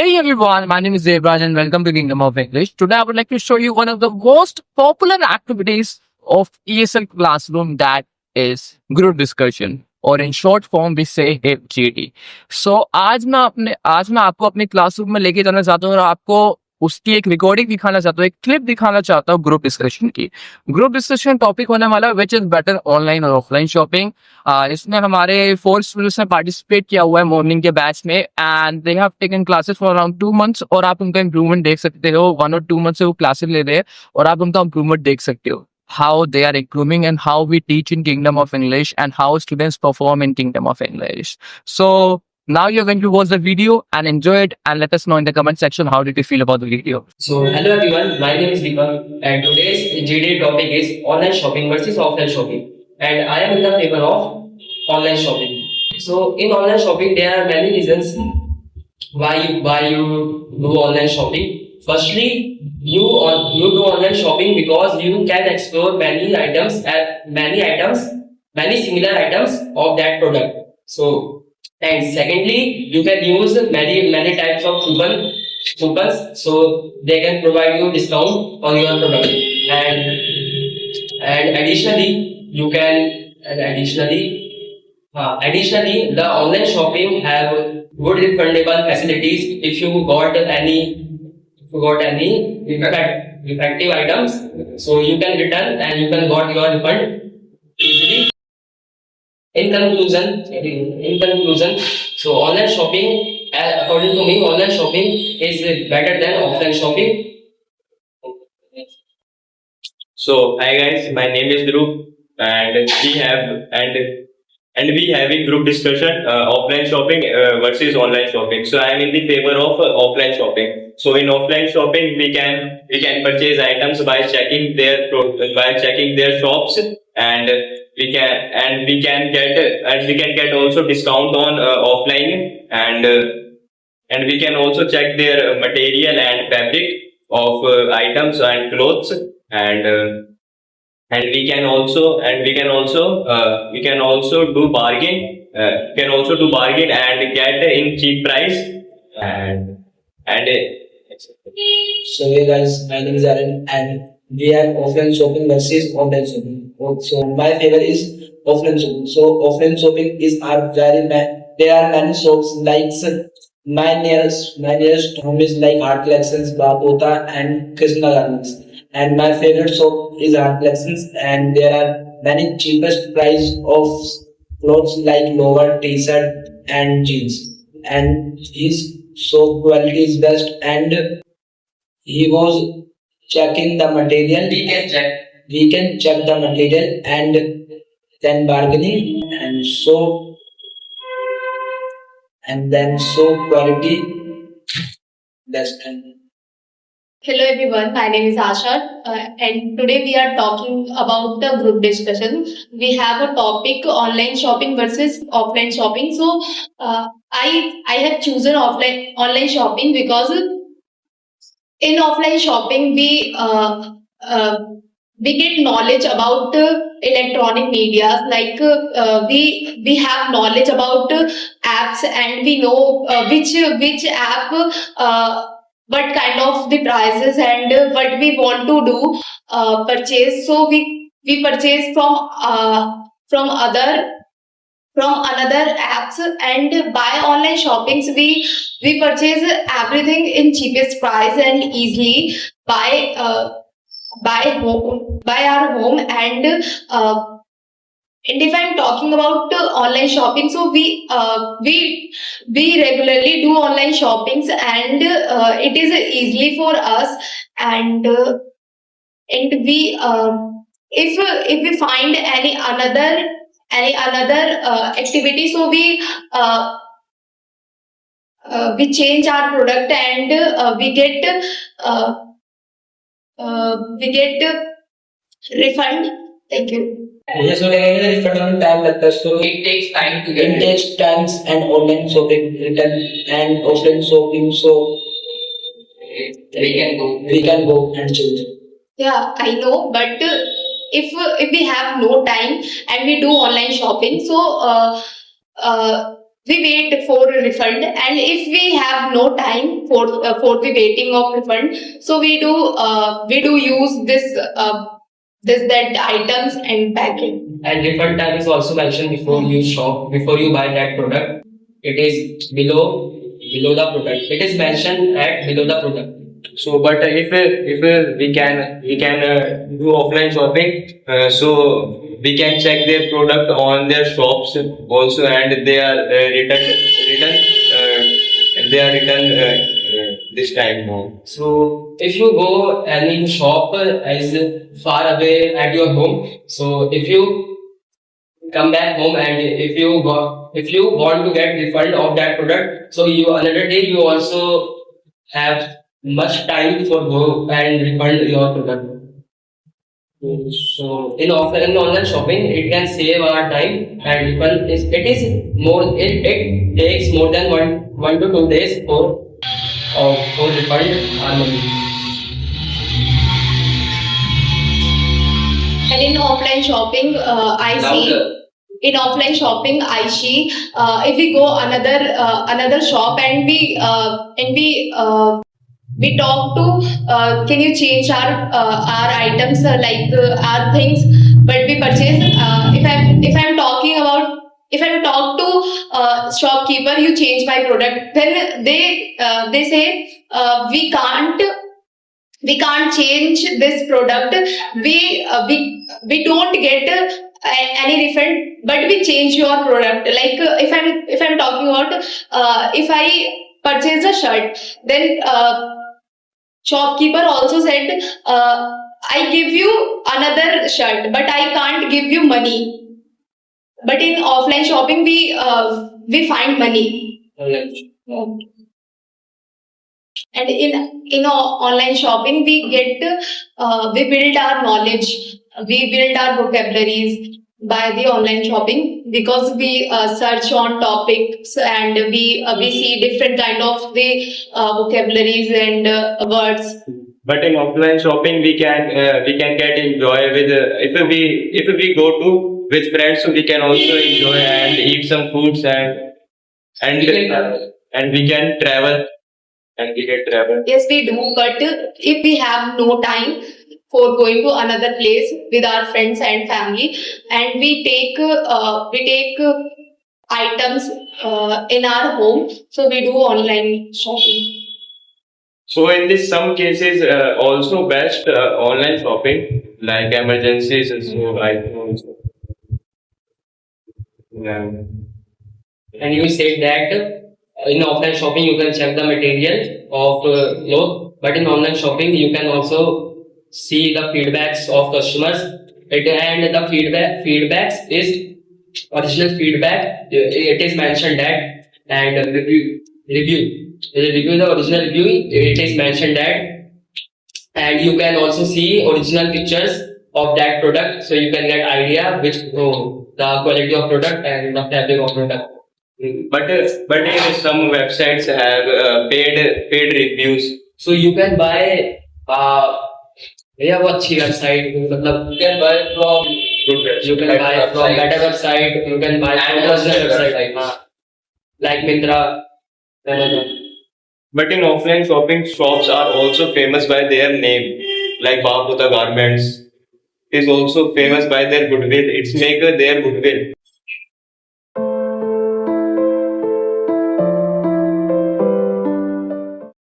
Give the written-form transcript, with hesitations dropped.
Hey everyone, my name is Devraj and welcome to Kingdom of English. Today I would like to show you one of the most popular activities of ESL classroom, that is group discussion, or in short form we say FGD. So आज मैं आपको अपने classroom में लेके जाना चाहता हूँ और आपको उसकी एक रिकॉर्डिंग दिखाना चाहता हूँ, एक क्लिप दिखाना चाहता हूँ ग्रुप डिस्कशन की। ग्रुप डिस्कशन टॉपिक होने वाला है विच इज बेटर, ऑनलाइन और ऑफलाइन शॉपिंग। इसमें हमारे 4 स्टूडेंट्स ने पार्टिसिपेट किया हुआ है मॉर्निंग के बैच में and they have taken classes for around 2 months और आप उनका इंप्रूवमेंट देख सकते हो। 1 और 2 मंथ से वो क्लासेस ले रहे हैं और आप उनका इंप्रूवमेंट देख सकते हो, how they are improving and how we teach in Kingdom of English and how students perform in Kingdom of English. So now you're going to watch the video and enjoy it and let us know in the comment section how did you feel about the video. So, hello everyone, my name is Deepak and today's GD topic is online shopping versus offline shopping, and I am in the favor of online shopping. So, in online shopping, there are many reasons why you do online shopping. Firstly, you do online shopping because you can explore many similar items of that product. So, and secondly, you can use many types of coupons, so they can provide you discount on your product. And additionally, you can and additionally, the online shopping have good refundable facilities if you got any defective items, so you can return and you can got your refund easily. In conclusion, so online shopping, according to me, online shopping is better than offline shopping. So hi guys, my name is Dhruv, and we having group discussion offline shopping versus online shopping. So I am in the favor of offline shopping. So in offline shopping we can purchase items by checking their shops, and we can get also discount on offline, and we can also check their material and fabric of items and clothes, and we can also do bargain and get in cheap price, and So hey guys, my name is Aaron and we have offline shopping versus online shopping. So my favor is offline shopping. So offline shopping is there are many shops like my nearest home is like Art Collections, Bapota and Krishna Garments. And my favorite shop is Art Collections, and there are many cheapest price of clothes like lower t-shirt and jeans. And his soap quality is best, and he was checking the material. We can check the material and then bargaining and then soap quality best. Hello everyone, my name is Asha and today we are talking about the group discussion. We have a topic online shopping versus offline shopping. So I have chosen online shopping because in offline shopping we get knowledge about electronic media, like we have knowledge about apps, and we know which app what kind of the prices and what we want to do purchase. So we purchase from another apps, and by online shoppings we purchase everything in cheapest price and easily by our home. And if I'm talking about online shopping, so we regularly do online shoppings, and it is easily for us. And we if we find any another activity, so we change our product, and we get refund. Thank you. Yes, so refund on time लगता है, so It takes time to get it takes times and online shopping return and offline shopping, so we can go and change. Yeah, I know, but if we have no time and we do online shopping, so we wait for a refund, and if we have no time for the waiting of refund, so we do use this that items and packing. And refund time is also mentioned before you shop, before you buy that product. It is below the product. It is mentioned at below the product. So, but if we can do offline shopping, so we can check their product on their shops also, and they are return this time now. So if you go any shop is far away at your home, so if you come back home and if you want to get refund of that product, so you another day you also have much time for go and refund your product. So in online shopping, it can save our time, and refund is it takes more than one to 2 days for refund our money. And in offline shopping, I see. Louder. In offline shopping, I see if we go another shop and we talk to can you change our items our things, but we purchase. If I'm talking about, if I'm talk to shopkeeper, you change my product, then they say we can't change this product. We don't get any refund, but we change your product. Like if I'm talking about if I purchase a shirt, then shopkeeper also said I give you another shirt, but I can't give you money. But in offline shopping, we find money. And in online shopping, we build our knowledge, we build our vocabularies by the online shopping, because we search on topics, and we see different kind of the vocabularies and words. But in offline shopping, we can get enjoy with if we go to with friends, so we can also enjoy and eat some foods and We can travel. and we can travel and we can travel. Yes, we do. But if we have no time for going to another place with our friends and family, and we take items in our home, so we do online shopping. So in this some cases also best online shopping like emergencies and so I think also. Yeah. And you said that in offline shopping you can check the material of cloth, but in online shopping you can also see the feedbacks of customers. And the feedbacks is original feedback. It is mentioned that, and review the original review. It is mentioned that, and you can also see original pictures of that product, so you can get idea which the quality of product and the fabric of product. But some websites have paid reviews. So you can buy yeah, वो अच्छी website, मतलब You can buy from good websites. you can buy from better website, you can buy from personal website, like Myntra, Amazon. But in offline shopping, shops are also famous by their name, like Bapota Garments is also famous by their goodwill. It's make their goodwill.